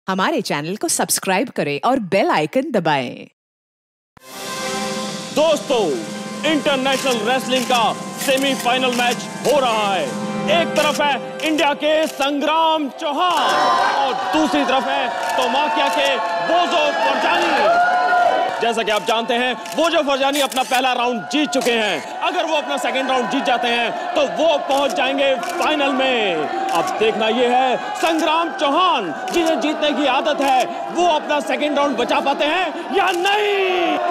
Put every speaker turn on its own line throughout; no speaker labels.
हमारे चैनल को सब्सक्राइब करें और बेल आइकन दबाएं।
दोस्तों, इंटरनेशनल रेसलिंग का सेमीफाइनल मैच हो रहा है। एक तरफ है इंडिया के संग्राम चौहान और दूसरी तरफ है तोमाकिया के बोजो फरजानी। जैसा कि आप जानते हैं, बोजो फरजानी अपना पहला राउंड जीत चुके हैं। अगर वो अपना सेकंड राउंड जीत जाते हैं तो वो पहुंच जाएंगे फाइनल में। अब देखना ये है संग्राम चौहान, जिन्हें जीतने की आदत है, वो अपना सेकंड राउंड बचा पाते हैं या नहीं।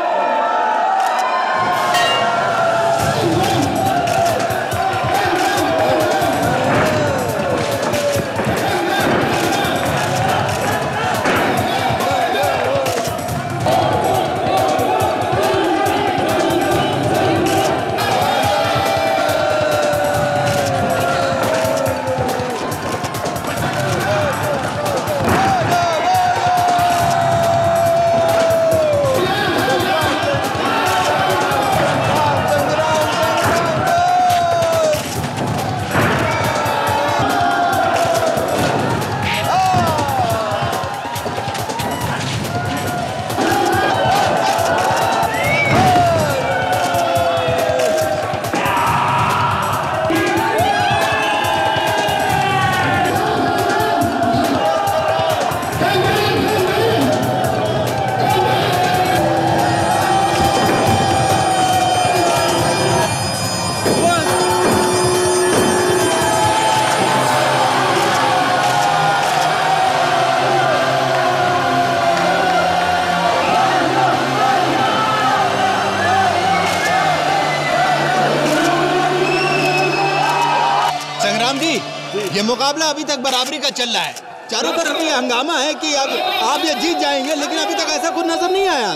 ये मुकाबला अभी तक बराबरी का चल रहा है। चारों तरफ ये हंगामा है कि अब आप ये जीत जाएंगे, लेकिन अभी तक ऐसा कुछ नजर नहीं आया।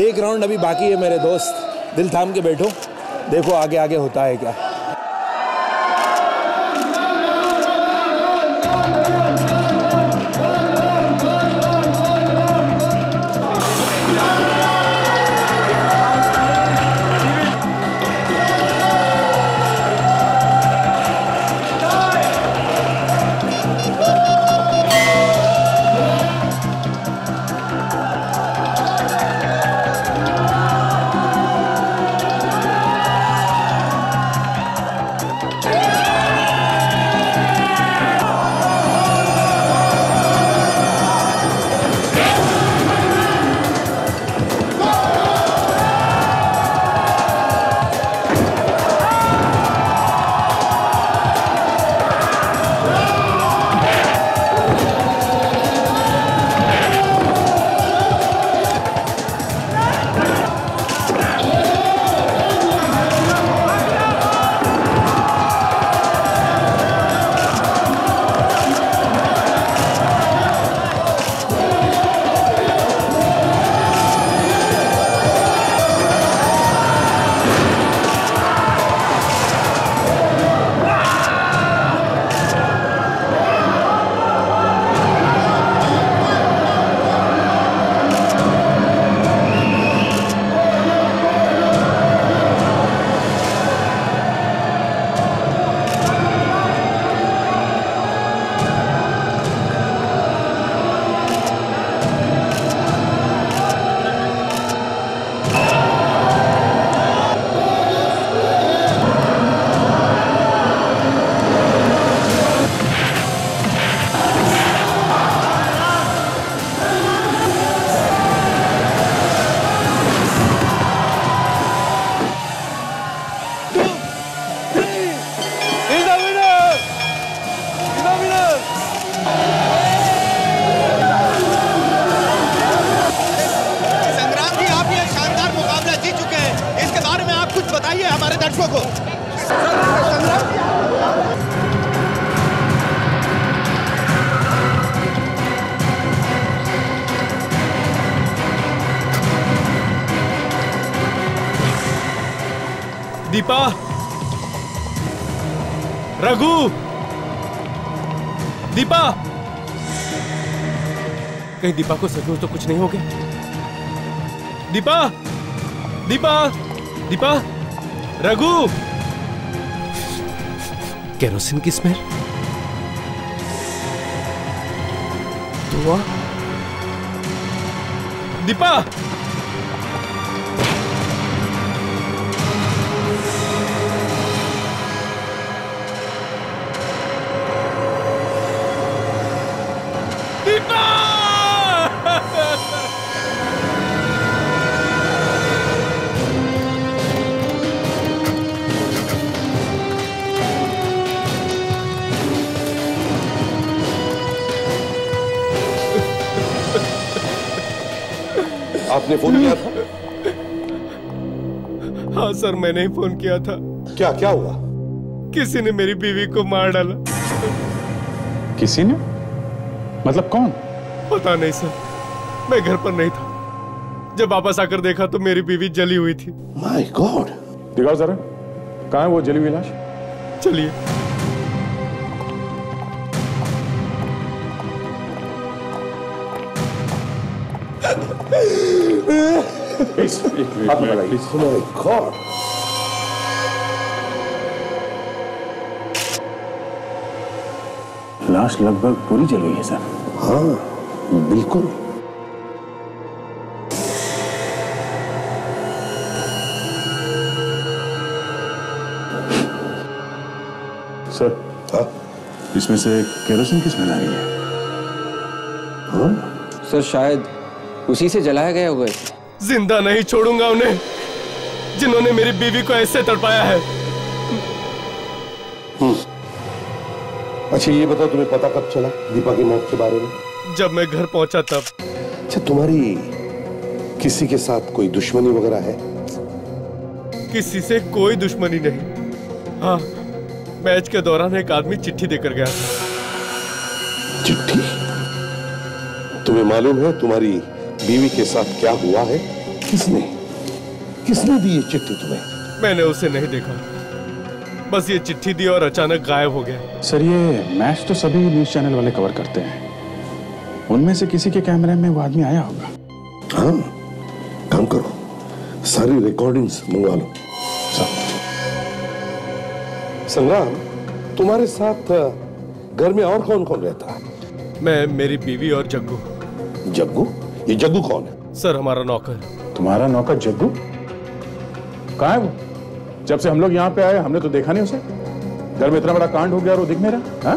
एक राउंड अभी बाकी है मेरे दोस्त, दिल थाम के बैठो, देखो आगे आगे होता है क्या।
हमारे दर्शकों को
दीपा, रघु, दीपा, कहीं दीपा को सचमुच तो कुछ नहीं हो गया? दीपा, दीपा, दीपा, रघु, केरोसिन की स्मेल। हुआ? दीपा! दीपा!
आपने फोन किया था?
हाँ सर, मैंने ही फोन किया था।
क्या क्या हुआ?
किसी ने मेरी बीवी को मार डाला।
किसी ने? मतलब कौन?
पता नहीं सर, मैं घर पर नहीं था। जब वापस आकर देखा तो मेरी बीवी जली हुई थी।
My God!
दिखाओ जरा, कहाँ है वो जली हुई लाश?
चलिए।
आप लगाइए। My God!
लाश लगभग पूरी जल गई है सर।
हाँ बिल्कुल।
सर,
हाँ?
इसमें से केरोसिन की स्मेल आ रही है।
हाँ?
सर शायद उसी से जलाया गया होगा इसे।
जिंदा नहीं छोड़ूंगा उन्हें जिन्होंने मेरी बीवी को ऐसे तड़पाया है।
अच्छा ये बताओ, तुम्हें पता कब चला दीपा की मौत के बारे में?
जब मैं घर पहुंचा तब।
अच्छा, तुम्हारी किसी के साथ कोई दुश्मनी वगैरह है?
किसी से कोई दुश्मनी नहीं। हाँ, मैच के दौरान एक आदमी चिट्ठी देकर गया था।
चिट्ठी? तुम्हें मालूम है तुम्हारी बीवी के साथ क्या हुआ है? किसने दी ये चिट्ठी तुम्हें?
मैंने उसे नहीं देखा, बस ये चिट्ठी दी और अचानक गायब हो गया।
सर, ये मैच तो सभी न्यूज चैनल वाले कवर करते हैं। उनमें से किसी के कैमरे में वो आदमी आया होगा।
हाँ, काम करो, सारी रिकॉर्डिंग्स मंगवा लो। संग्राम, तुम्हारे साथ घर में और कौन कौन रहता है?
मैं, मेरी बीवी और जग्गू।
जग्गू? ये जग्गू कौन है?
सर, हमारा नौकर।
तुम्हारा नौकर जग्गू? कहाँ है वो? जब से हम लोग यहाँ पे आए हमने तो देखा नहीं उसे। घर में इतना बड़ा कांड हो गया और वो दिख नहीं रहा। हाँ?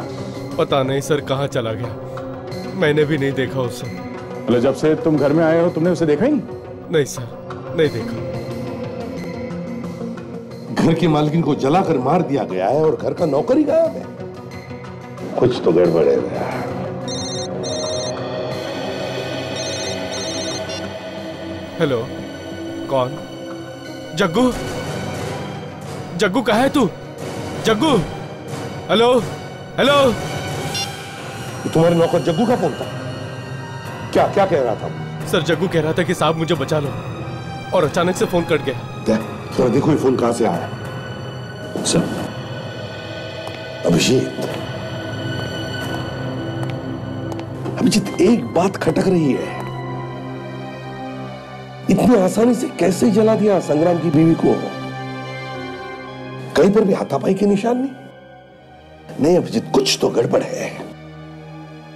पता नहीं सर कहाँ चला गया, मैंने भी नहीं देखा उसे।
मतलब जब से तुम घर में आए हो तुमने उसे देखा ही नहीं?
नहीं सर, नहीं देखा।
घर की मालकिन को जलाकर मार दिया गया है और घर का नौकर ही गायब है। कुछ तो गड़बड़ है।
हेलो, कौन? जग्गू? जग्गू कहाँ है तू? जग्गू? Hello hello.
तुम्हारे नौकर जग्गू का फोन था? क्या क्या कह रहा था?
सर, जग्गू कह रहा था कि साहब मुझे बचा लो, और अचानक से फोन कट गया।
तो देखो ये फोन कहां से आया। सर, अभिजीत, अभिजीत एक बात खटक रही है। इतनी आसानी से कैसे जला दिया संग्राम की बीवी को? कहीं पर भी हाथापाई के निशान नहीं? नहीं अभिजीत, कुछ तो गड़बड़ है।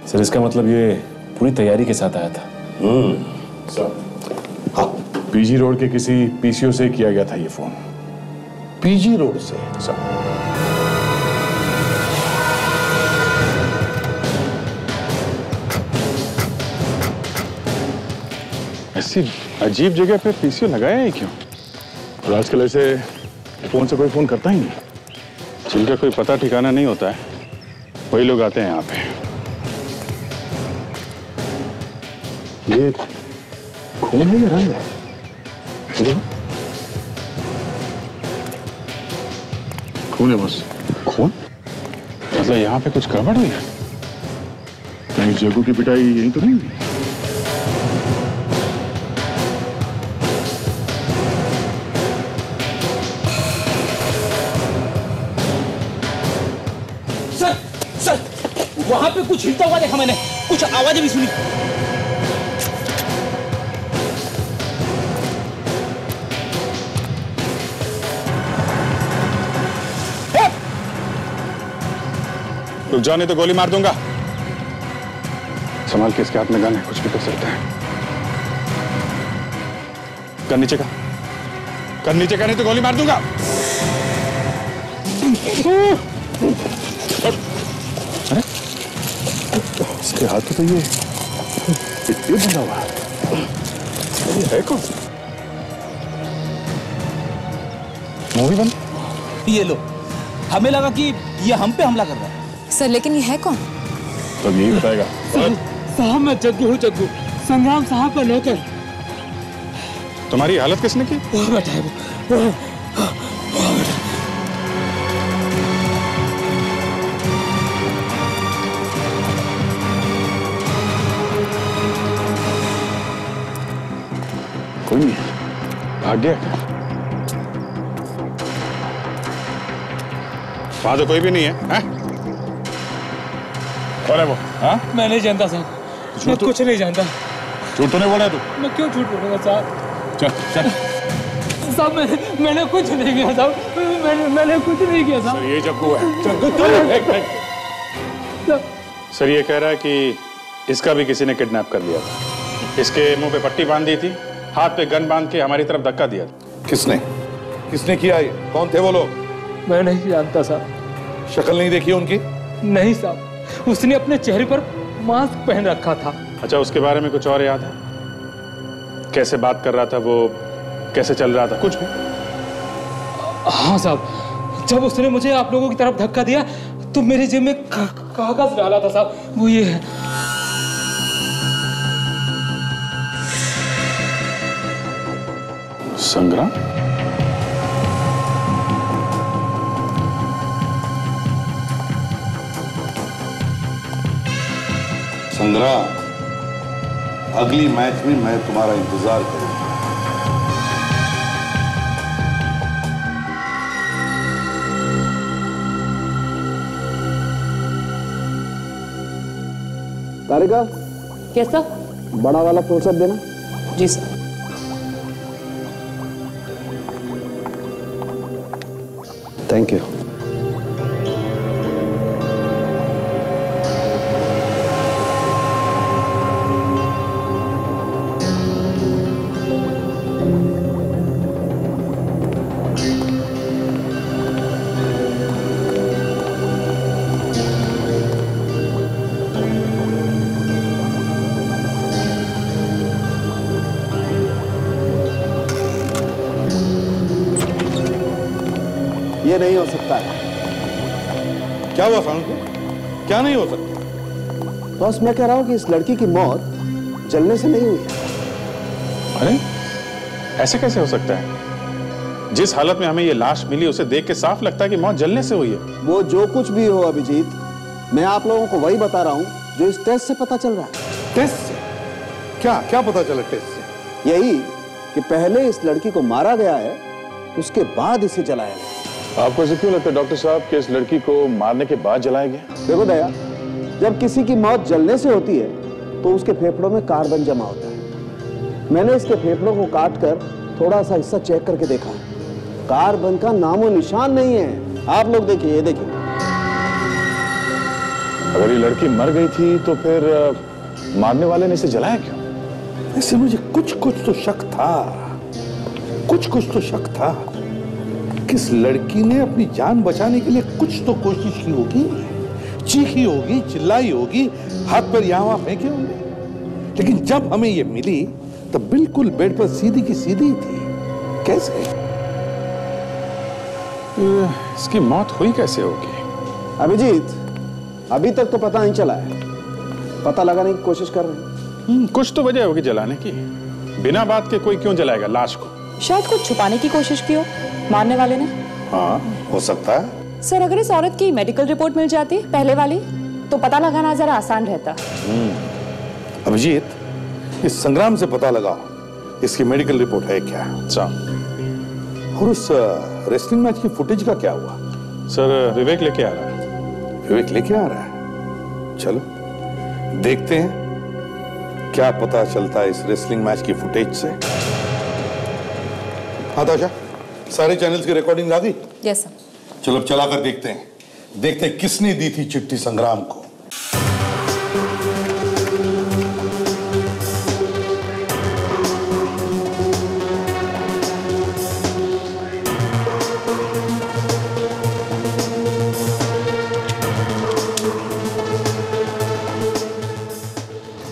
सर, इसका मतलब ये पूरी तैयारी के साथ आया था।
सर, हाँ, पीजी रोड के किसी पीसीओ से किया गया था ये फोन।
पीजी रोड से?
सर, ऐसी अजीब जगह पे पीसीओ लगाया है क्यों? और आजकल ऐसे फोन से कोई फोन करता ही नहीं। जिनका कोई पता ठिकाना नहीं होता है वही लोग आते हैं यहाँ पे। ये खून है या रंग है? खून है बस। खून? मतलब यहाँ पे कुछ गड़बड़ हुई है? कहीं जग्गू की पिटाई यहीं तो नहीं हुई?
वहां पे कुछ हिलता हुआ देखा मैंने, कुछ आवाजें भी सुनी।
रुक जाओ नहीं तो गोली मार दूंगा। संभाल के, इसके हाथ में गन है, कुछ भी कर सकता है। गन नीचे का, गन नीचे का, नहीं तो गोली मार दूंगा। अरे इसके हाथ तो ये बंधा हुआ है कौन? मूवी बंद?
ये लो, हमें लगा कि ये हम पे हमला कर रहा है।
सर लेकिन ये है कौन?
तो यही बताएगा।
साहब मैं जग्गू हूँ, जग्गू, संग्राम साहब का नौकर।
तुम्हारी हालत किसने की?
वो बैठा है, वो
कोई नहीं, भाग गया क्या? वहां तो कोई भी नहीं है, हैं? कौन है वो? हाँ?
मैं नहीं जानता साहब, मैं कुछ नहीं जानता।
झूठ तो नहीं बोला तू?
मैं क्यों झूठ बोलूंगा साहब?
चल चल।
साहब मैंने कुछ नहीं किया साहब, मैंने कुछ नहीं किया साहब।
सर ये जग्गू है। सर ये कह रहा है कि इसका भी किसी ने किडनैप कर लिया था। इसके मुंह पे पट्टी बांध दी थी, हाथ पे गन बांध के हमारी तरफ धक्का दिया।
किसने किसने किया ये? कौन थे वो लोग?
मैं नहीं जानता साहब।
शक्ल नहीं देखी उनकी?
नहीं साहब, उसने अपने चेहरे पर मास्क पहन रखा था।
अच्छा, उसके बारे में कुछ और याद है? कैसे बात कर रहा था वो, कैसे चल रहा था, कुछ भी?
हाँ साहब, जब उसने मुझे आप लोगों की तरफ धक्का दिया तो मेरे जेब में कागज डाला था साहब, वो ये है।
संग्राम?
संग्राम, अगली मैच में मैं तुम्हारा इंतजार करूंगा।
तारिका,
कैसा?
बड़ा वाला प्रोसेस देना।
जी सर।
Thank you. ये नहीं हो सकता है।
क्या हुआ सानू को? क्या नहीं हो सकता?
बॉस मैं कह रहा हूं कि इस लड़की की मौत जलने से नहीं हुई है।
अरे ऐसे कैसे हो सकता है? जिस हालत में हमें ये लाश मिली उसे देख के साफ लगता है कि मौत जलने से हुई है।
वो जो कुछ भी हो अभिजीत, मैं आप लोगों को वही बता रहा हूं जो इस टेस्ट से पता चल रहा है।
टेस्ट से? क्या क्या पता चला टेस्ट से?
यही कि पहले इस लड़की को मारा गया है, उसके बाद इसे जलाया गया।
आपको ऐसे क्यों लगता है डॉक्टर साहब कि इस लड़की को मारने के बाद जलाया गया?
देखो दया, जब किसी की मौत जलने से होती है तो उसके फेफड़ों में कार्बन जमा होता है। मैंने इसके फेफड़ों को काट कर थोड़ा सा हिस्सा चेक करके देखा, कार्बन का नामो निशान नहीं है। आप लोग देखिए, ये देखिए।
अगर ये लड़की मर गई थी तो फिर मारने वाले ने इसे जलाया क्यों?
इससे मुझे कुछ तो शक था, कुछ तो शक था। किस लड़की ने अपनी जान बचाने के लिए कुछ तो कोशिश की होगी, चीखी होगी, चिल्लाई होगी, हाथ पर यहाँ वहां फेंके होंगे। लेकिन जब हमें ये मिली तब बिल्कुल बेड पर सीधी की सीधी थी। कैसे?
इसकी मौत हुई कैसे होगी?
अभिजीत, अभी तक तो पता नहीं चला है, पता लगाने की कोशिश कर रहे हैं।
कुछ तो वजह होगी जलाने की। बिना बात के कोई क्यों जलाएगा लाश को?
शायद कुछ छुपाने की कोशिश की हो मारने वाले ने।
हाँ, हो सकता है।
सर अगर इस औरत की मेडिकल रिपोर्ट मिल जाती पहले वाली तो पता लगाना जरा आसान रहता।
अभिजीत, इस संग्राम से पता लगाओ इसकी मेडिकल रिपोर्ट है क्या। और उस रेसलिंग मैच की फुटेज का क्या हुआ?
सर विवेक लेके आ रहा है।
विवेक लेके आ रहा है? चलो देखते हैं क्या पता चलता है इस रेसलिंग मैच की फुटेज से। हाँ ताशा, सारे चैनल्स की रिकॉर्डिंग आ गई?
Yes sir.
चलो अब चलाकर देखते हैं किसने दी थी चिट्ठी संग्राम को।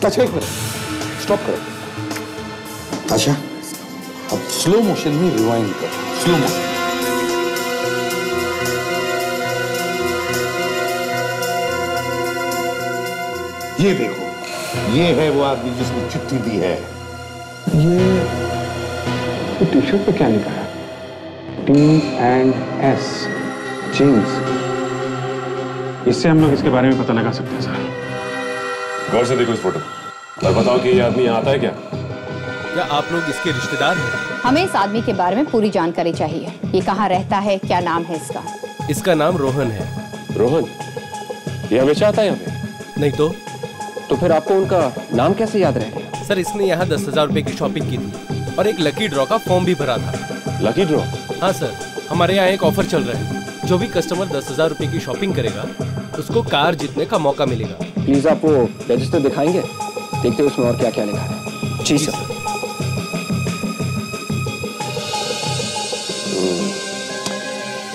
अच्छा, एक मिनट, स्टॉप करो। आशा, अब स्लो मोशन में रिवाइंड करो, स्लो मोशन। ये देखो, ये है वो आदमी जिसने चिट्ठी दी है।
ये टी शर्ट पे क्या लिखा है? T&S, James.
इससे हम लोग इसके बारे में पता लगा सकते हैं सर।
गौर से देखो इस फोटो और बताओ कि ये आदमी यहाँ आता है क्या?
क्या आप लोग इसके रिश्तेदार हैं?
हमें इस आदमी के बारे में पूरी जानकारी चाहिए। ये कहाँ रहता है, क्या नाम है इसका?
इसका नाम रोहन है।
रोहन? ये हमेशा आता है यहाँ पे?
नहीं तो
फिर आपको उनका नाम कैसे याद रह गया?
सर, इसने यहाँ 10,000 रुपए की शॉपिंग की थी और एक लकी ड्रॉ का फॉर्म भी भरा था।
Lucky draw?
हाँ सर, हमारे यहाँ एक ऑफर चल रहा है। जो भी कस्टमर 10,000 रुपए की शॉपिंग करेगा उसको कार जीतने का मौका मिलेगा।
प्लीज आप वो रजिस्टर दिखाएंगे, देखते हैं उसमें और क्या क्या लिखा है। जी सर।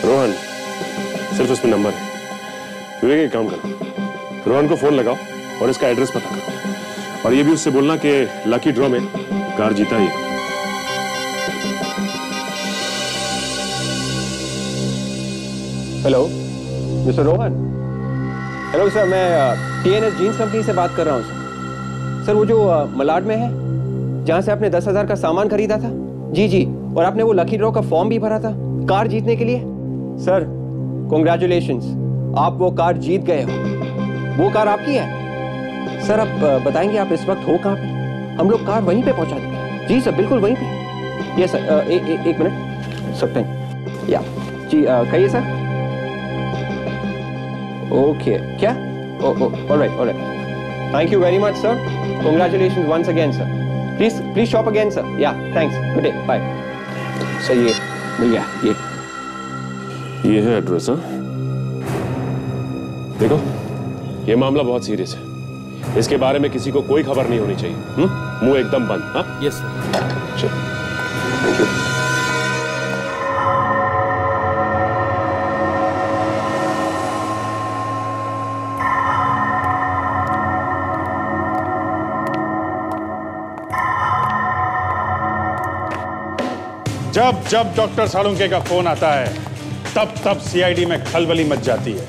रोहन, सिर्फ उसमें नंबर है। विवेक, एक काम करो, रोहन को फोन लगाओ और इसका एड्रेस पता करो, और ये भी उससे बोलना कि लकी ड्रॉ में कार जीता ही।
Hello mister Rohan. Hello sir, मैं T&S जीन्स कंपनी से बात कर रहा हूँ सर। वो जो मलाड में है, जहाँ से आपने 10,000 का सामान खरीदा था। जी जी, और आपने वो लकी ड्रॉ का फॉर्म भी भरा था कार जीतने के लिए। सर कॉन्ग्रेचुलेशंस, आप वो कार जीत गए हो। वो कार आपकी है। सर आप बताएंगे आप इस वक्त हो कहाँ पे? हम लोग कार वहीं पे पहुंचा देंगे। जी सर, बिल्कुल वहीं पे। ये सर, एक मिनट, सब पेन या जी, कहिए सर। ओके, क्या? Alright. Thank you very much sir, congratulations once again sir. Please shop again sir. Yeah thanks, good day, bye. Sir ये मिल गया, ये
है एड्रेस। हाँ, देखो ये मामला बहुत सीरियस है, इसके बारे में किसी को कोई खबर नहीं होनी चाहिए। मुंह एकदम बंद। हाँ
यस सर।
चलो, थैंक यू।
जब जब डॉक्टर सालुंके का फोन आता है तब तब सीआईडी में खलबली मच जाती है।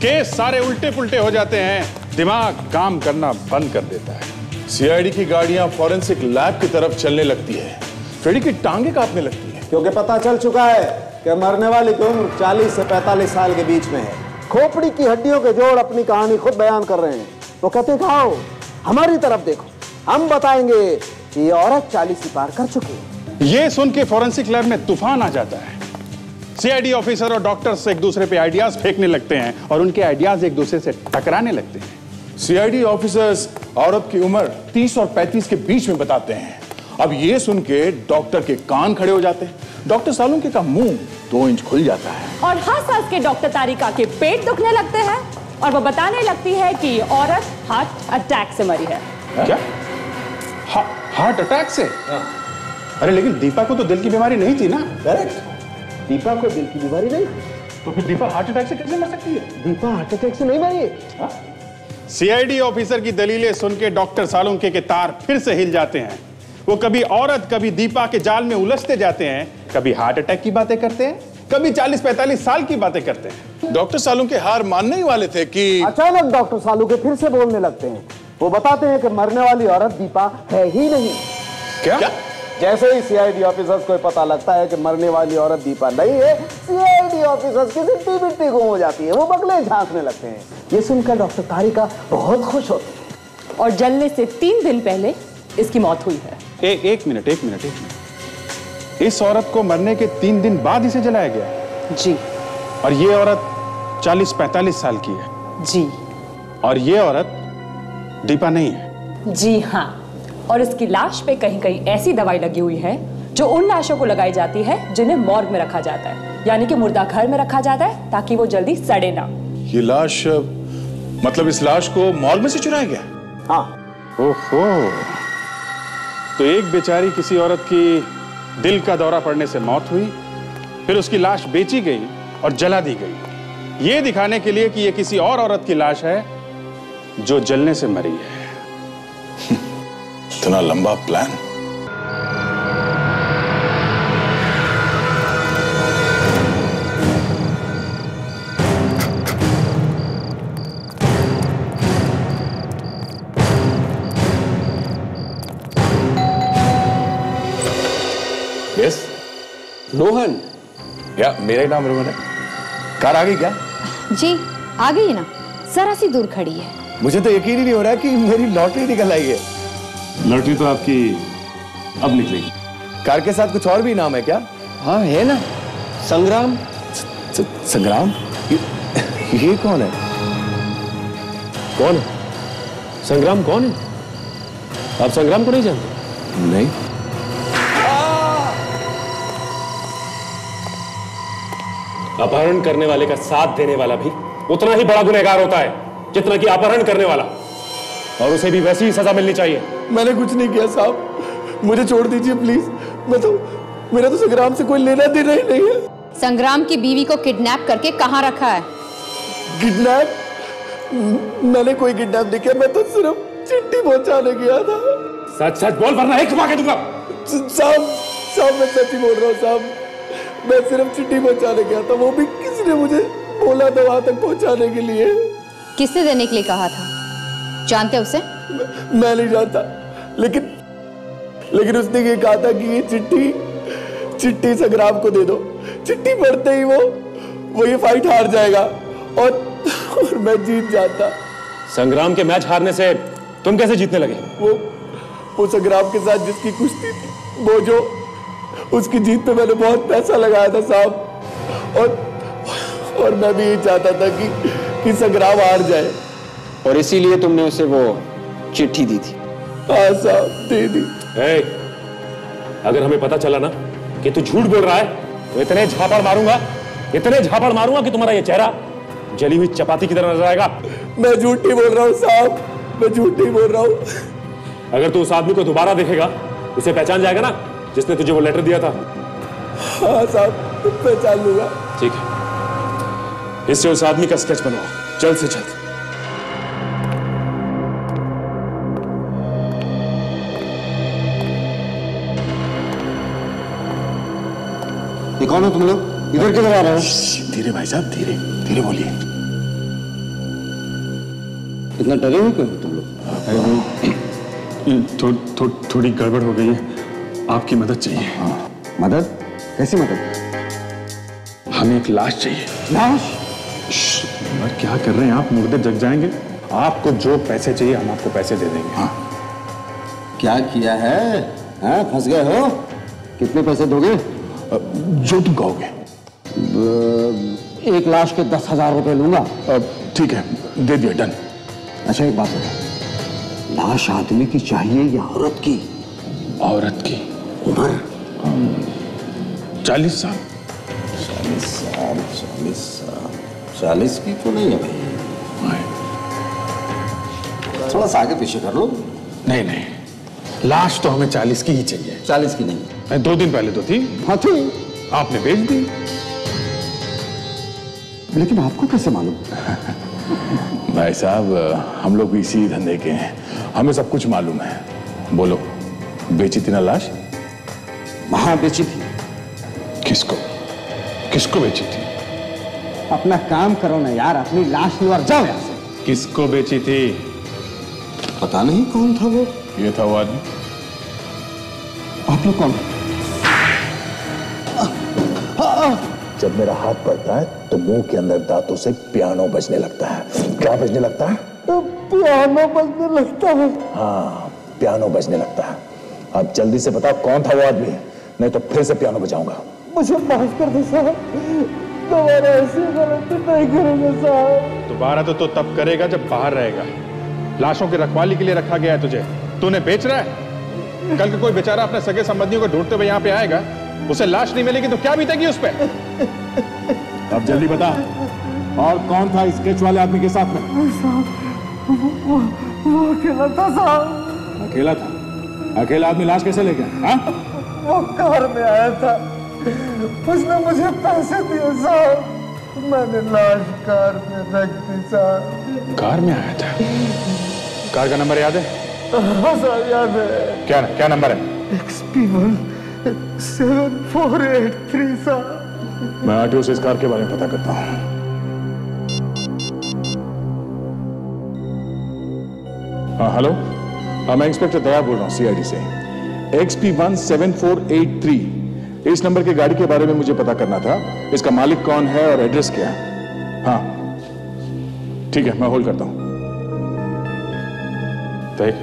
केस सारे उल्टे पुल्टे हो जाते हैं, दिमाग काम करना बंद कर देता है।
सीआईडी की गाड़ियां फॉरेंसिक लैब की तरफ चलने लगती है, फ्रेडी की टांगे कांपने लगती है,
क्योंकि पता चल चुका है कि मरने वाले की उम्र 40 से 45 साल के बीच में है। खोपड़ी की हड्डियों के जोड़ अपनी कहानी खुद बयान कर रहे हैं। वो कहते हैं आओ हमारी तरफ देखो, हम बताएंगे कि ये औरत 40 पार कर चुकी है।
ये सुन के फॉरेंसिक लैब में तूफान आ जाता है। सीआईडी ऑफिसर और डॉक्टर्स एक दूसरे पे आइडियाज फेंकने लगते हैं और उनके आइडियाज एक दूसरे से टकराने लगते हैं।
सीआईडी ऑफिसर्स औरत की उम्र 30 और 35 के बीच में बताते हैं। अब ये सुन के डॉक्टर के कान खड़े हो जाते हैं, डॉक्टर सालुंके का मुंह 2 इंच खुल जाता है
और हंस के डॉक्टर तारिका के पेट दुखने लगते हैं और वो बताने लगती है कि औरत हार्ट अटैक से मरी है।
क्या? हार्ट अटैक से? अरे लेकिन दीपा को तो दिल की बीमारी नहीं थी ना?
करेक्ट, दीपा को दिल की बीमारी नहीं,
तो फिर दीपा हार्ट अटैक से कैसे मर सकती है?
दीपा हार्ट अटैक से नहीं मरी।
सीआईडी ऑफिसर की दलीलें सुन के डॉक्टर सालुंके के तार फिर से हिल जाते हैं। वो कभी औरत, कभी दीपा के जाल में उलझते जाते हैं, कभी हार्ट अटैक की बातें करते हैं, कभी 40-45 साल की बातें करते हैं।
डॉक्टर सालुंके हार मानने ही वाले थे कि
अचानक डॉक्टर सालुंके फिर से बोलने लगते हैं। वो बताते हैं कि मरने वाली औरत दीपा है ही नहीं।
क्या?
जैसे ही सीआईडी ऑफिसर्स को पता लगता है कि मरने वाली औरत दीपा नहीं है, सीआईडी ऑफिसर्स की सिट्टी बिट्टी गुम हो जाती है। वो बगले झांकने लगते हैं। ये सुनकर डॉक्टर तारिका बहुत खुश होती है
और जलने से 3 दिन पहले इसकी मौत हुई है।
एक मिनट। इस औरत को मरने के 3 दिन बाद इसे जलाया गया?
जी।
और ये औरत 40-45 साल की है?
जी।
और ये औरत दीपा नहीं है?
जी हाँ, और इसकी लाश पे कहीं कहीं ऐसी दवाई लगी हुई है जो उन लाशों को लगाई जाती है जिन्हें मॉर्ग में रखा जाता है, यानी कि मुर्दा घर में रखा जाता है ताकि वो जल्दी सड़े ना।
ये लाश, मतलब इस लाश को मॉर्ग में से चुराया गया?
हाँ।
ओहो, तो एक बेचारी किसी औरत की दिल का दौरा पड़ने से मौत हुई, फिर उसकी लाश बेची गई और जला दी गई, ये दिखाने के लिए कि ये किसी और औरत की लाश है जो जलने से मरी है।
इतना लंबा प्लान।
यस रोहन।
या मेरा ही नाम रोहन है। कार आ गई क्या?
जी आ गई ना, जरा सी दूर खड़ी है।
मुझे तो यकीन ही नहीं हो रहा कि मेरी लॉटरी निकल आई है।
लॉटरी तो आपकी अब निकलेगी।
कार के साथ कुछ और भी नाम है क्या?
हाँ है ना, संग्राम।
संग्राम? ये कौन है?
कौन है? संग्राम कौन है? आप संग्राम को नहीं जानते?
नहीं।
अपहरण करने वाले का साथ देने वाला भी उतना ही बड़ा गुनहगार होता है जितना कि अपहरण करने वाला, और उसे भी वैसी ही सजा मिलनी चाहिए।
मैंने कुछ नहीं किया साहब, मुझे छोड़ दीजिए प्लीज। मेरा तो संग्राम से कोई लेना देना ही नहीं है।
संग्राम की बीवी को किडनैप करके कहाँ रखा है?
किडनैप? मैंने कोई किडनैप नहीं किया, मैं तो सिर्फ चिट्ठी पहुंचाने गया था।
सच सच बोल वरना एक घुमा के दूंगा।
साहब मैं सच ही बोल रहा हूँ साहब, मैं सिर्फ चिट्ठी पहुंचाने गया था, वो भी किसी ने मुझे बोला था वहां तक पहुंचाने के लिए।
किसने देने के लिए कहा था? जानते उसे?
मैं नहीं जानता, लेकिन उसने ये कहा था कि ये चिट्ठी संग्राम को दे दो। चिट्ठी पढ़ते ही वो ये फाइट हार जाएगा और मैं जीत जाता।
संग्राम के मैच हारने से तुम कैसे जीतने लगे?
वो संग्राम के साथ जिसकी कुश्ती थी, वो जो उसकी जीत पे मैंने बहुत पैसा लगाया था साहब, और मैं भी यही चाहता था कि संग्राम हार जाए,
और इसीलिए तुमने उसे वो चिट्ठी दी थी।
हाँ साहब, दे दी।
अगर हमें पता चला ना कि तू झूठ बोल रहा है तो इतने झापड़ मारूंगा कि तुम्हारा ये चेहरा जली हुई चपाती की तरह नजर आएगा।
मैं झूठ नहीं बोल रहा हूँ साहब, मैं झूठ नहीं बोल रहा हूँ।
अगर तू उस आदमी को दोबारा देखेगा, उसे पहचान जाएगा ना जिसने तुझे वो लेटर दिया था?
हाँ साहब, पहचान लूंगा।
ठीक है, इससे उस आदमी का स्केच बनवाओ जल्द से जल्द।
ये कौन हो तुम लोग? इधर किधर आ रहे हो?
धीरे भाई साहब, धीरे धीरे बोलिए।
इतना डरे हुए क्यों तुम लोग?
थोड़ी गड़बड़ हो गई है, आपकी मदद चाहिए।
हाँ, मदद? कैसी मदद?
हमें एक लाश चाहिए।
लाश?
क्या कर रहे हैं आप? मुर्दे जग जाएंगे। आपको जो पैसे चाहिए हम आपको पैसे दे देंगे।
हाँ। क्या किया है? हाँ, फंस गए हो? कितने पैसे दोगे?
जो तुम कहोगे।
एक लाश के 10,000 रुपए लूंगा।
ठीक है, दे दिया, डन।
अच्छा एक बात बताओ, लाश आदमी की चाहिए या औरत की?
औरत की।
उम्र?
40 साल।
40 की तो नहीं है भाई, थोड़ा सा आगे पीछे कर लो।
नहीं, लाश तो हमें 40 की ही चाहिए।
40 की नहीं?
2 दिन पहले तो थी।
हाँ थी,
आपने बेच दी।
लेकिन आपको कैसे मालूम?
भाई साहब, हम लोग भी इसी धंधे के हैं, हमें सब कुछ मालूम है। बोलो, बेची थी ना लाश?
हाँ बेची थी।
किसको बेची थी?
अपना काम करो ना यार, अपनी लाश लो और जाओ यहाँ से।
किसको बेची थी?
पता नहीं कौन था वो।
ये था वो आदमी।
आप लोग कौन?
जब मेरा हाथ पड़ता है तो मुंह के अंदर दांतों से पियानो बजने लगता है। क्या बजने लगता है?
पियानो बजने लगता है।
हाँ, पियानो बजने लगता है। अब जल्दी से बताओ कौन था वो आदमी, नहीं तो फिर से पियानो बजाऊंगा।
मुझे माफ कर दो साहब, दोबारा ऐसी गलती नहीं करूंगा साहब।
दोबारा तो तब करेगा जब बाहर रहेगा। लाशों की रखवाली के लिए रखा गया है तुझे, तूने बेच रहा है। कल को कोई बेचारा अपने सगे संबंधियों को ढूंढते हुए यहाँ पे आएगा, उसे लाश नहीं मिलेगी तो क्या बीतेगी उस पर?
अब जल्दी बता, और कौन था स्केच वाले आदमी के साथ में?
वो अकेला था साहब।
अकेला था? अकेला आदमी लाश कैसे ले गया?
वो कार में आया था, उसने मुझे पैसे दिए साहब, मैंने लाश कार में रख दी साहब।
कार में आया था? कार का नंबर याद है?
हाँ सर याद है।
क्या नंबर है?
XP17483 sir.
मैं आरटीओ से इस कार के बारे में पता करता हूँ। हाँ हेलो, मैं इंस्पेक्टर दया बोल रहा हूँ सीआईडी से। XP17483 इस नंबर की गाड़ी के बारे में मुझे पता करना था। इसका मालिक कौन है और एड्रेस क्या है? हाँ ठीक है, मैं होल्ड करता हूँ।
देख,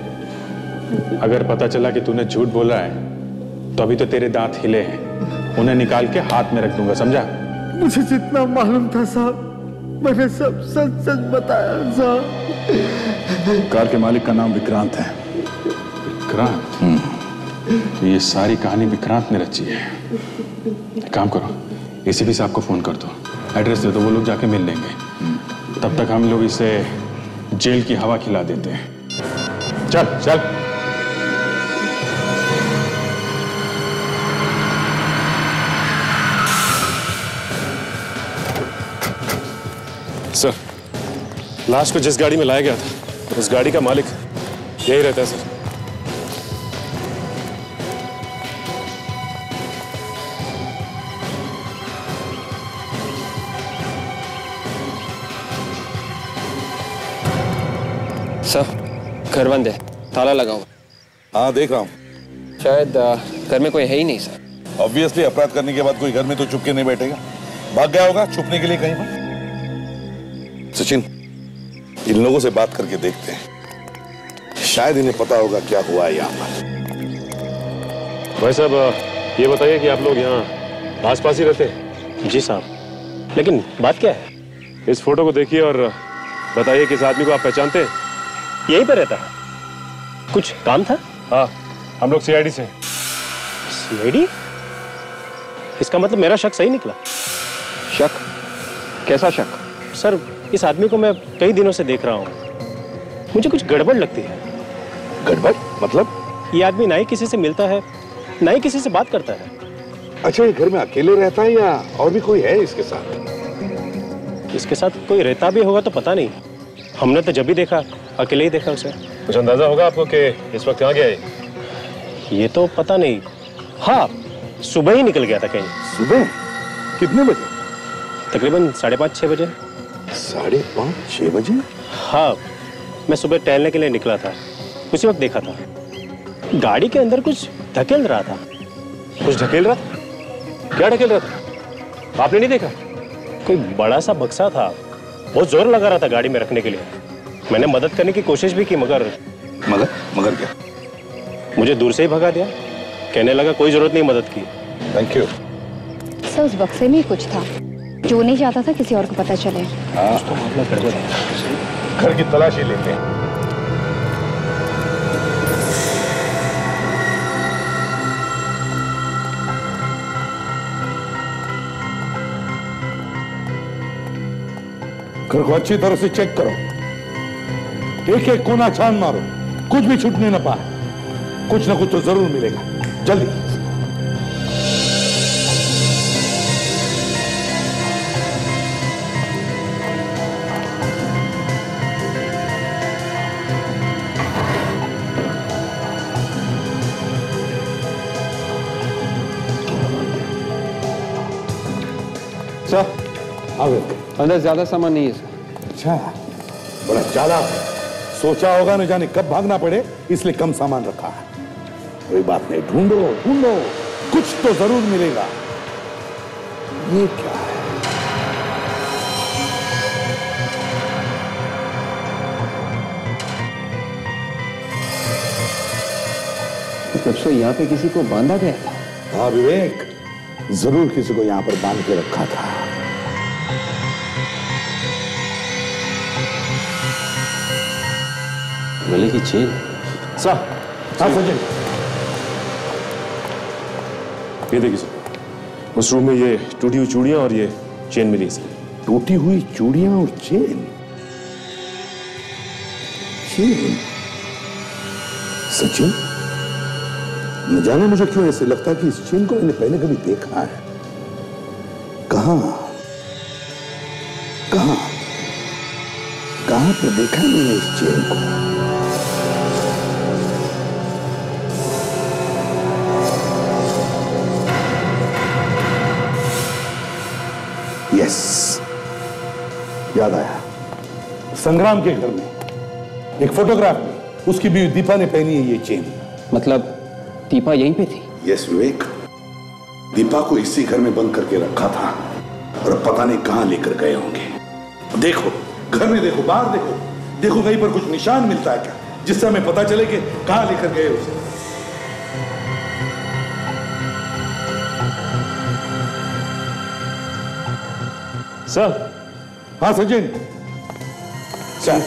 अगर पता चला कि तूने झूठ बोला है तो अभी तो तेरे दांत हिले हैं, उन्हें निकाल के हाथ में रख दूंगा, समझा?
मुझे जितना मालूम था साहब, मैंने सब सच सच बताया साहब।
कार के मालिक का नाम विक्रांत है।
विक्रांत? तो ये सारी कहानी विक्रांत ने रची है। काम करो, एसीपी साहब को फोन कर दो, एड्रेस दे दो, वो लोग जाके मिल लेंगे। तब तक हम लोग इसे जेल की हवा खिला देते हैं। चल चल। सर, लाश को जिस गाड़ी में लाया गया था उस गाड़ी का मालिक यही रहता है सर।
सर, घर बंद है, ताला लगा हुआ।
हाँ देख रहा हूँ।
शायद घर में कोई है ही नहीं सर।
ऑब्वियसली अपराध करने के बाद कोई घर में तो चुप के नहीं बैठेगा, भाग गया होगा छुपने के लिए कहीं पर। सचिन, इन लोगों से बात करके देखते हैं, शायद इन्हें पता होगा क्या हुआ है यहाँ पर।
भाई साहब, ये बताइए कि आप लोग यहाँ आसपास ही रहते हैं?
जी साहब, लेकिन बात क्या है?
इस फोटो को देखिए और बताइए कि इस आदमी को आप पहचानते हैं?
यहीं पर रहता है। कुछ काम था?
हाँ, हम लोग सीआईडी से।
सीआईडी? इसका मतलब मेरा शक सही निकला।
शक? कैसा शक?
सर, इस आदमी को मैं कई दिनों से देख रहा हूँ, मुझे कुछ गड़बड़ लगती है।
गड़बड़ मतलब?
ये आदमी ना ही किसी से मिलता है, ना ही किसी से बात करता है।
अच्छा, ये घर में अकेले रहता है या और भी कोई है इसके साथ?
इसके साथ कोई रहता भी होगा तो पता नहीं, हमने तो जब भी देखा अकेले ही देखा उसे।
कुछ अंदाजा होगा आपको कि इस वक्त कहाँ गया है?
ये तो पता नहीं। हाँ, सुबह ही निकल गया था कहीं।
सुबह? कितने बजे?
तकरीबन 5:30-6 बजे।
5:30-6 बजे?
हाँ, मैं सुबह टहलने के लिए निकला था, उसी वक्त देखा था। गाड़ी के अंदर कुछ धकेल रहा था।
कुछ धकेल रहा था? क्या धकेल रहा था? आपने नहीं देखा?
कोई बड़ा सा बक्सा था, बहुत जोर लगा रहा था गाड़ी में रखने के लिए। मैंने मदद करने की कोशिश भी की, मगर
क्या?
मुझे दूर से ही भगा दिया। कहने लगा कोई जरूरत नहीं मदद की।
Thank you.
सर, उस बक्से में कुछ था जो नहीं चाहता था किसी और को पता चले।
उसको मामला गड़बड़ है।
घर की तलाशी लेते हैं। घर को अच्छी तरह से चेक करो, एक एक कोना छान मारो, कुछ भी छूटने न पाए। कुछ ना कुछ तो जरूर मिलेगा, जल्दी।
सर, अंदर ज्यादा सामान नहीं है सर।
अच्छा, बड़ा चालाक है। सोचा होगा न जाने कब भागना पड़े, इसलिए कम सामान रखा है। कोई बात नहीं, ढूंढो ढूंढो, कुछ तो जरूर मिलेगा। ये क्या है?
तब से यहाँ पे किसी को बांधा गया था?
हाँ विवेक, जरूर किसी को यहाँ पर बांध के रखा था।
गले की चेन।
सर, सचिन,
ये देखिए सर, उस रूम में ये टूटी हुई चूड़ियां और ये चेन मिली सर।
टूटी हुई चूड़ियां और चेन? सचिन, न जाने मुझे क्यों ऐसे लगता है कि इस चेन को मैंने पहले कभी देखा है। कहां कहां कहां पर देखा मैंने इस चेन को? याद आया, संग्राम के घर में एक फोटोग्राफ में उसकी बीवी दीपा ने पहनी है ये चेन।
मतलब दीपा यहीं पे थी?
यस विवेक, दीपा को इसी घर में बंद करके रखा था और अब पता नहीं कहां लेकर गए होंगे। देखो घर में, देखो बाहर, देखो देखो कहीं पर कुछ निशान मिलता है क्या, जिससे हमें पता चले कि कहां लेकर गए उसे।
सर।
हाँ सचिन।
सर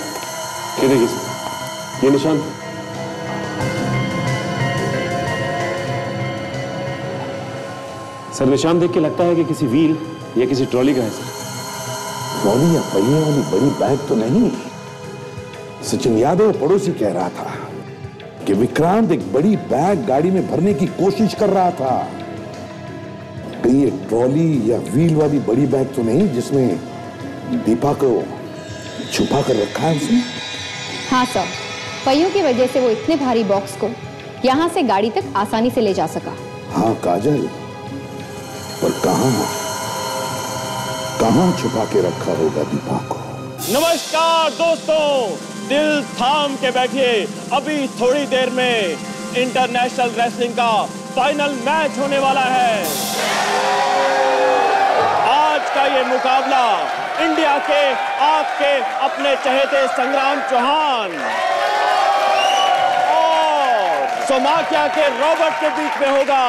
ये देखिए सर, ये निशान। सर निशान देख के लगता है कि किसी व्हील या किसी ट्रॉली का है सर।
ट्रॉली या पहिए वाली बड़ी बैग तो नहीं? सचिन यादव पड़ोसी कह रहा था कि विक्रांत एक बड़ी बैग गाड़ी में भरने की कोशिश कर रहा था। कहीं ये ट्रॉली या व्हील वाली बड़ी बैग तो नहीं जिसमें दीपा को छुपा कर रखा है उसने?
हाँ सर, पहियों की वजह से वो इतने भारी बॉक्स को यहाँ से गाड़ी तक आसानी से ले जा सका।
हाँ काजल, पर कहां छुपा के रखा होगा दीपा को?
नमस्कार दोस्तों, दिल थाम के बैठिए, अभी थोड़ी देर में इंटरनेशनल रेसलिंग का फाइनल मैच होने वाला है। आज का ये मुकाबला इंडिया के आपके अपने चहेते संग्राम चौहान और सोमाकिया के रॉबर्ट के बीच में होगा।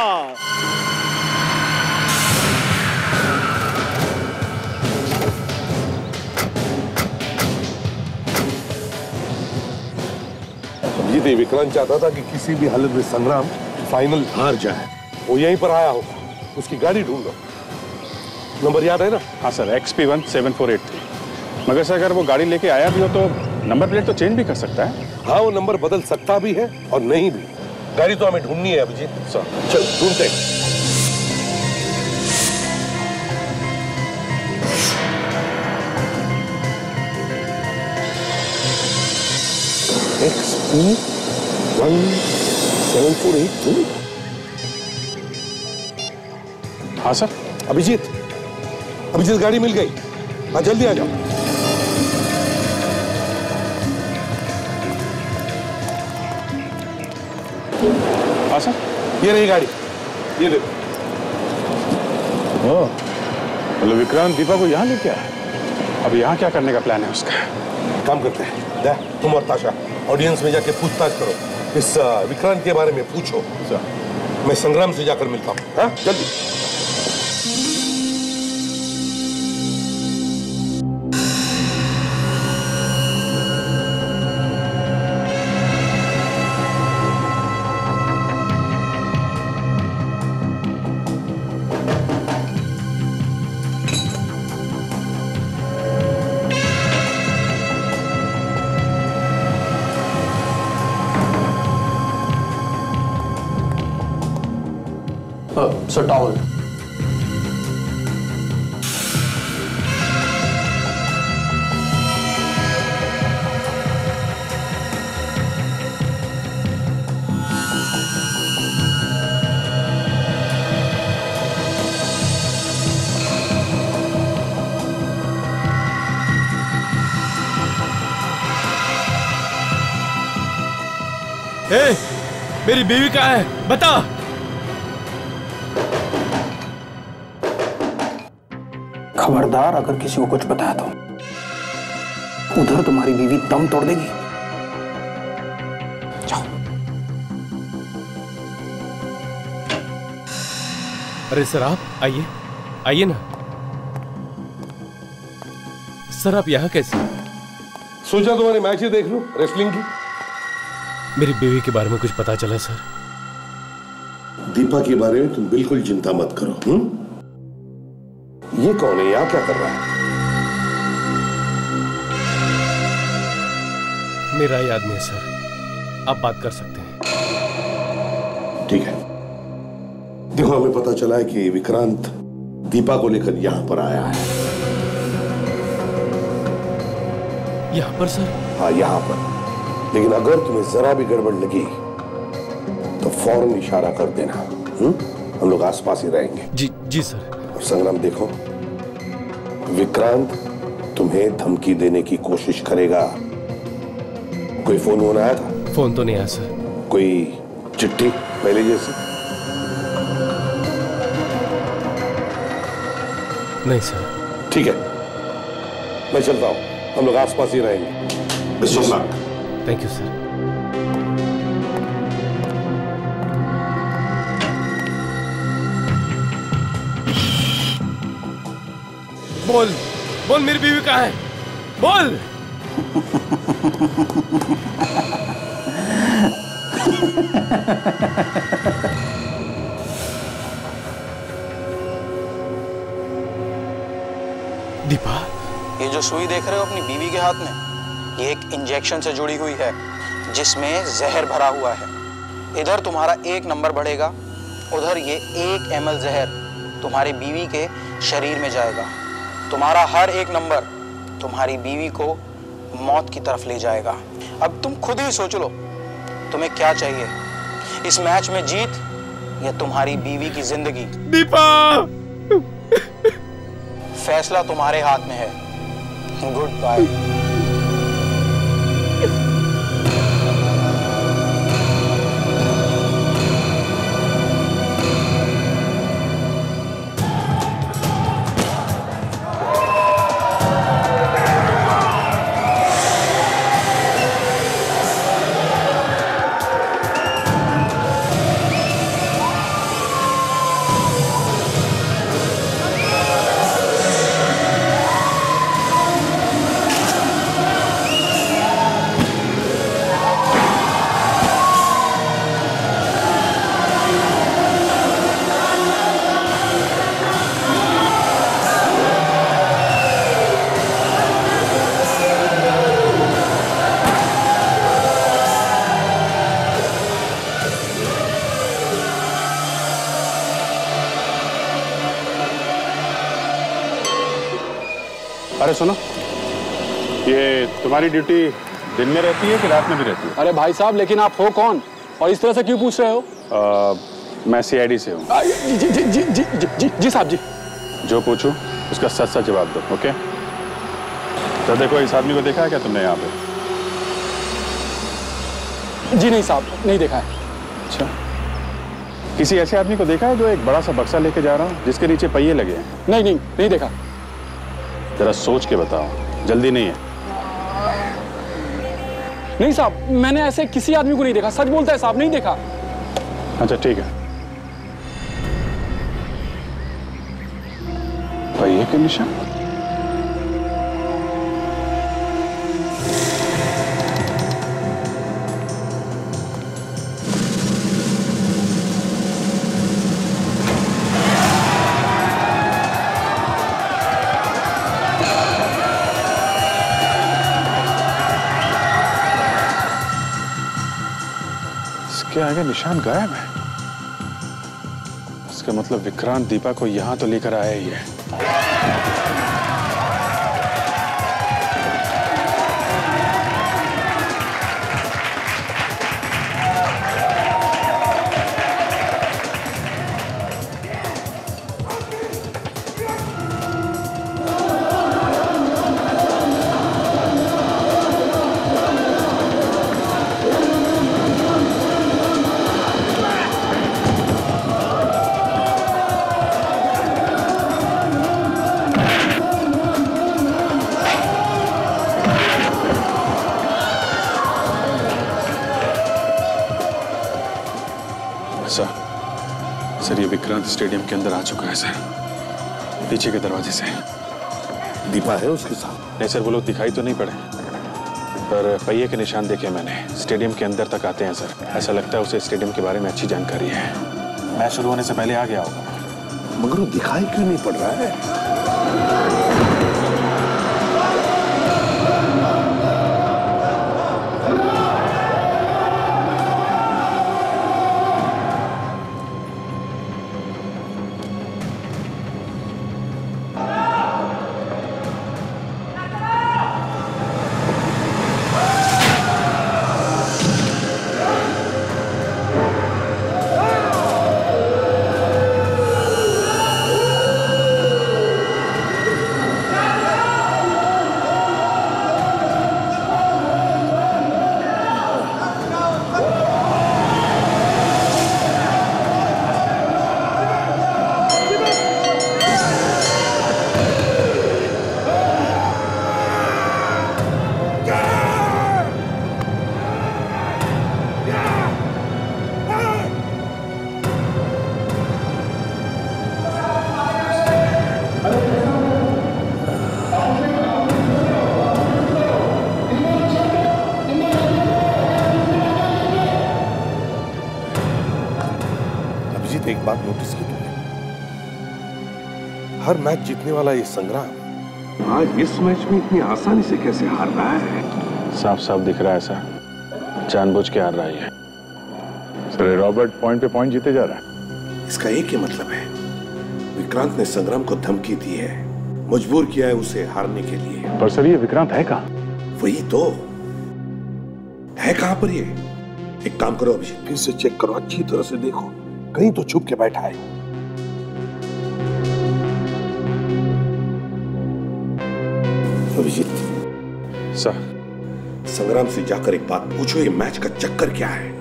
ये विक्रांत चाहता था कि किसी भी हालत में संग्राम फाइनल हार जाए। वो यहीं पर आया होगा, उसकी गाड़ी ढूंढो। नंबर याद है ना?
हाँ सर, XP17483। मगर सर अगर वो गाड़ी लेके आया भी हो तो नंबर प्लेट तो चेंज भी कर सकता है।
हाँ वो नंबर बदल सकता भी है और नहीं भी। गाड़ी तो हमें ढूंढनी है अभिजीत। सर चल ढूंढते हैं। XP17482।
हाँ सर।
अभिजीत गाड़ी मिल गई, हाँ जल्दी आ जाओ।
हाँ सर,
ये रही गाड़ी, ये देखो।
ओह, मतलब विक्रांत दीपा को यहाँ लेके आया। अब यहाँ क्या करने का प्लान है उसका?
काम करते हैं, तुम और ताशा ऑडियंस में जाके पूछताछ करो, इस विक्रांत के बारे में पूछो। मैं संग्राम से जाकर मिलता हूँ। हाँ जल्दी।
Sir towel.
मेरी बीवी कहाँ है? बता।
खबरदार, अगर किसी को कुछ बताया तो उधर तुम्हारी बीवी दम तोड़ देगी। जाओ।
अरे सर आप आइए, आइए ना। सर आप यहाँ कैसे?
सोचा तुम्हारी मैच ही देख लूं रेसलिंग की।
मेरी बीवी के बारे में कुछ पता चला सर?
दीपा के बारे में तुम बिल्कुल चिंता मत करो। ये कौन है? यहाँ क्या कर रहा है?
मेरा ही आदमी है सर, आप बात कर सकते हैं।
ठीक है, देखो हमें पता चला है कि विक्रांत दीपा को लेकर यहाँ पर आया है।
यहाँ पर सर?
हाँ यहाँ पर, लेकिन अगर तुम्हें जरा भी गड़बड़ लगी तो फौरन इशारा कर देना। हम लोग आसपास ही रहेंगे।
जी सर।
और संग्राम देखो, विक्रांत तुम्हें धमकी देने की कोशिश करेगा। कोई फोन आया था?
फोन तो नहीं आया सर।
कोई चिट्ठी पहले जैसी?
नहीं सर।
ठीक है, मैं चलता हूं, हम लोग आसपास ही रहेंगे। Best of luck.
Thank you sir. बोल बोल, मेरी बीवी कहाँ है? बोल। दीपा,
ये जो सुई देख रहे हो अपनी बीवी के हाथ में, ये एक इंजेक्शन से जुड़ी हुई है जिसमें जहर भरा हुआ है। इधर तुम्हारा 1 नंबर बढ़ेगा, उधर ये 1 ml जहर तुम्हारी बीवी के शरीर में जाएगा। तुम्हारा हर 1 नंबर तुम्हारी बीवी को मौत की तरफ ले जाएगा। अब तुम खुद ही सोच लो, तुम्हें क्या चाहिए, इस मैच में जीत या तुम्हारी बीवी की जिंदगी?
दीपा,
फैसला तुम्हारे हाथ में है। Good bye.
अरे सुनो, ये तुम्हारी ड्यूटी दिन में रहती है कि रात में भी रहती है?
अरे भाई साहब, लेकिन आप हो कौन और इस तरह से क्यों पूछ रहे हो?
मैं CID से हूँ।
जी साहब जी।
जो पूछूं उसका सच सच जवाब दो, ओके? तो देखो, इस आदमी को देखा है क्या तुमने यहाँ पे?
जी नहीं साहब, नहीं देखा है।
अच्छा, किसी ऐसे आदमी को देखा है जो एक बड़ा सा बक्सा लेके जा रहा हो जिसके नीचे पहिए लगे हैं?
नहीं देखा।
जरा सोच के बताओ, जल्दी नहीं है?
नहीं साहब, मैंने ऐसे किसी आदमी को नहीं देखा। सच बोलता है साहब, नहीं देखा।
अच्छा ठीक है। पहिए के निशान? इसके आगे निशान गायब है। इसका मतलब विक्रांत दीपा को यहां तो लेकर आया ही है। सर, ये विक्रांत स्टेडियम के अंदर आ चुका है सर, पीछे के दरवाजे से।
दीपा है उसके साथ?
नहीं सर, वो लोग दिखाई तो नहीं पड़े, पर पहिए के निशान देखे मैंने। स्टेडियम के अंदर तक आते हैं सर। ऐसा लगता है उसे स्टेडियम के बारे में अच्छी जानकारी है। मैच शुरू होने से पहले आ गया होगा।
मगर वो दिखाई क्यों नहीं पड़ रहा है? अभिजीत, एक बात नोटिस की तुमने? हर मैच जीतने वाला ये संग्राम आज इस मैच में इतनी आसानी से कैसे हार रहा है?
साफ साफ दिख रहा है ऐसा, जानबूझ के हार रहा है। सर रॉबर्ट पॉइंट पे पॉइंट जीते जा रहा है।
इसका एक ही मतलब है, विक्रांत ने संग्राम को धमकी दी है, मजबूर किया है उसे हारने के लिए।
पर सर ये विक्रांत है कहाँ?
वही तो है, कहां पर ये? एक काम करो अभिजीत, फिर से चेक करो, अच्छी तरह से देखो, कहीं तो छुप के बैठा है। अभिजीत
सर,
संग्राम से जाकर एक बात पूछो, ये मैच का चक्कर क्या है?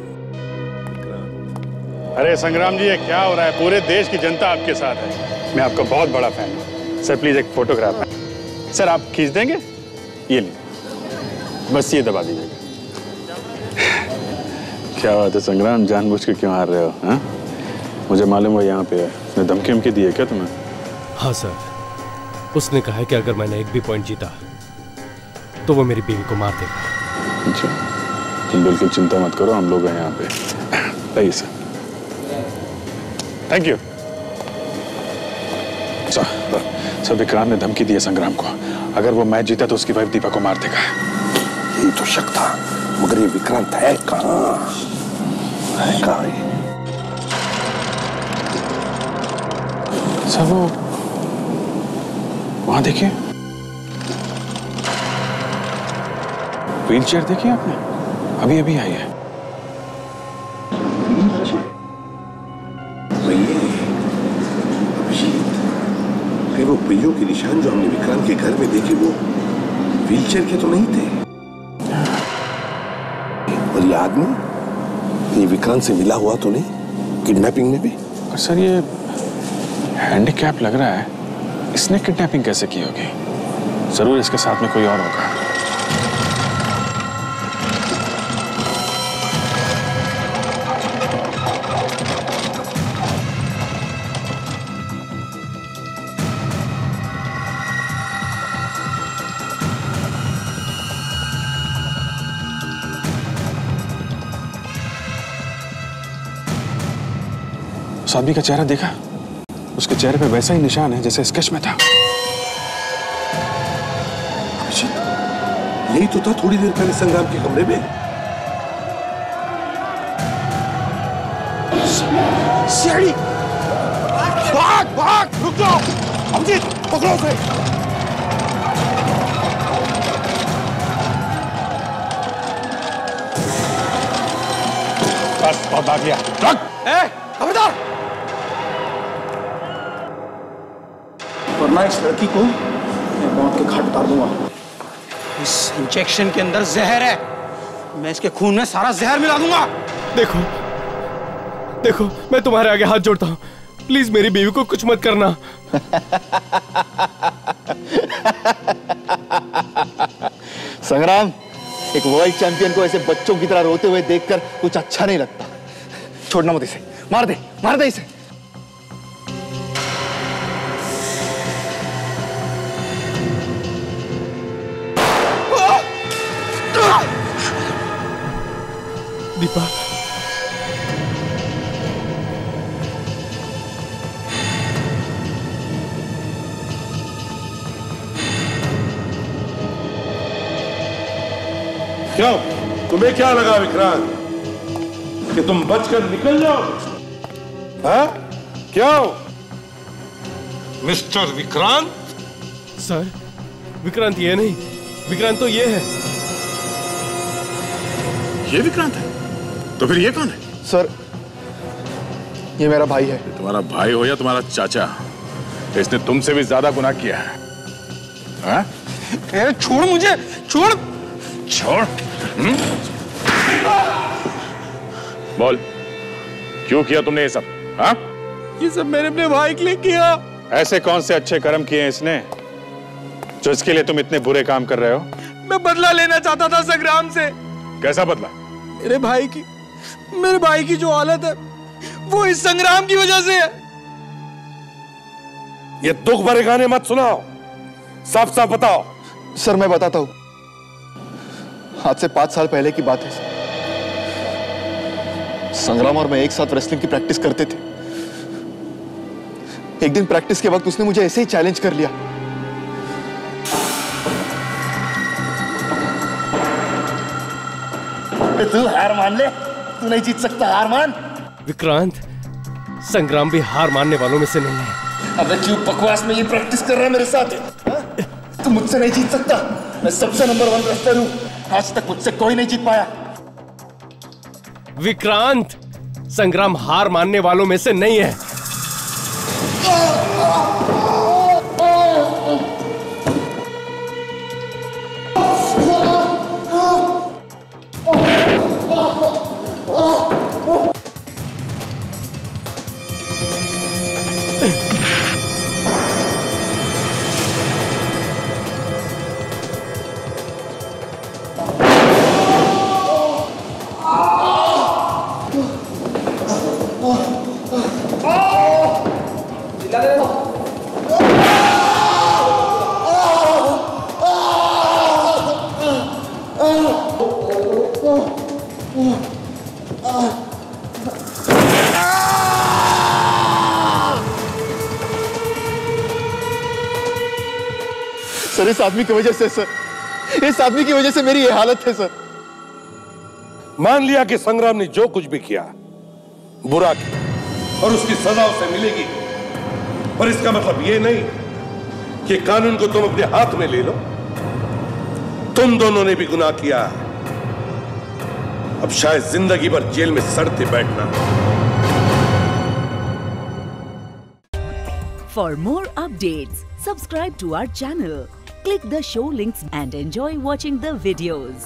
अरे संग्राम जी, ये क्या हो रहा है? पूरे देश की जनता आपके साथ है। मैं आपका बहुत बड़ा फैन हूँ। सर प्लीज एक फोटोग्राफ है। सर आप खींच देंगे? ये लीजिए, बस ये दबा दीजिएगा। क्या बात है संग्राम, जानबूझ के क्यों हार रहे हो? हाँ, मुझे मालूम है यहाँ पे है। उसने धमकी दी है क्या तुम्हें?
हाँ सर, उसने कहा है कि अगर मैंने एक भी पॉइंट जीता तो वो मेरी बीवी को मार देगा।
अच्छा, तुम बिल्कुल चिंता मत करो, हम लोग हैं यहाँ पे। लाइए sir. Thank you sir. Vikrant ने धमकी दी है संग्राम को, अगर वो मैच जीता तो उसकी वाइफ दीपा को मार देगा।
यही तो शक था, मगर ये विक्रांत है कहाँ? है कहाँ ये?
सर वो वहां देखिए, व्हील चेयर देखिए आपने, अभी अभी आई है।
फिर वो पहियों के निशान जो हमने विक्रांत के घर में देखे, वो व्हीलचेयर के तो नहीं थे। और ये आदमी ये विक्रांत से मिला हुआ तो नहीं किडनैपिंग में भी?
और सर ये हैंडीकैप लग रहा है, इसने किडनैपिंग कैसे की होगी? जरूर इसके साथ में कोई और होगा। उस आदमी का चेहरा देखा? उसके चेहरे पे वैसा ही निशान है जैसे स्केच में था।
यही तो था थोड़ी देर पहले संग्राम के कमरे में।
सीढ़ी! भाग भाग, रुक जाओ अभिजीत, पकड़ो उसे।
बस बहुत भाग लिया,
खबरदार, वरना इस लड़की को मैं मौत के घाट उतार दूंगा। इस इंजेक्शन के अंदर जहर है, मैं इसके खून में सारा जहर मिला दूंगा।
देखो देखो, मैं तुम्हारे आगे हाथ जोड़ता हूँ, प्लीज मेरी बीवी को कुछ मत करना।
संग्राम, एक वर्ल्ड चैंपियन को ऐसे बच्चों की तरह रोते हुए देखकर कुछ अच्छा नहीं लगता। छोड़ना मत इसे, मार दे इसे।
दीपा,
क्यों, तुम्हें क्या लगा विक्रांत कि तुम बचकर निकल जाओ? हाँ? क्यों मिस्टर विक्रांत?
सर, विक्रांत ये नहीं, विक्रांत तो ये है।
ये विक्रांत है? तो फिर ये कौन है?
सर, ये मेरा भाई है।
तुम्हारा भाई हो या तुम्हारा चाचा, इसने तुमसे भी ज्यादा गुनाह किया है। हाँ?
छोड़ मुझे, छोड़।
बोल, क्यों किया तुमने ये सब? हाँ?
ये सब मैंने अपने भाई के लिए किया।
ऐसे कौन से अच्छे कर्म किए हैं इसने जो इसके लिए तुम इतने बुरे काम कर रहे हो?
मैं बदला लेना चाहता था संग्राम से।
कैसा बदला?
मेरे भाई की जो हालत है वो इस संग्राम की वजह से है।
ये दुख भरे गाने मत सुनाओ, साफ साफ बताओ।
सर मैं बताता हूं, आज से 5 साल पहले की बात है। संग्राम और मैं एक साथ रेसलिंग की प्रैक्टिस करते थे। एक दिन प्रैक्टिस के वक्त उसने मुझे ऐसे ही चैलेंज कर लिया।
तू हार मान ले, तू नहीं जीत सकता, हार मान।
विक्रांत, संग्राम भी हार मानने वालों में से नहीं है।
अबे क्यों बकवास में ये प्रैक्टिस कर रहा है मेरे साथ? तू मुझसे नहीं जीत सकता, मैं सबसे नंबर 1 रेसलर हूं, आज तक मुझसे कोई नहीं जीत पाया।
विक्रांत, संग्राम हार मानने वालों में से नहीं है।
सर, इस आदमी की वजह से सर, इस आदमी की वजह से मेरी ये हालत है सर।
मान लिया कि संग्राम ने जो कुछ भी किया बुरा किया और उसकी सजा उसे मिलेगी, पर इसका मतलब ये नहीं कि कानून को तुम अपने हाथ में ले लो। तुम दोनों ने भी गुनाह किया, अब शायद जिंदगी भर जेल में सड़ते बैठना।
For more updates, subscribe to our channel, click the show links and enjoy watching the videos.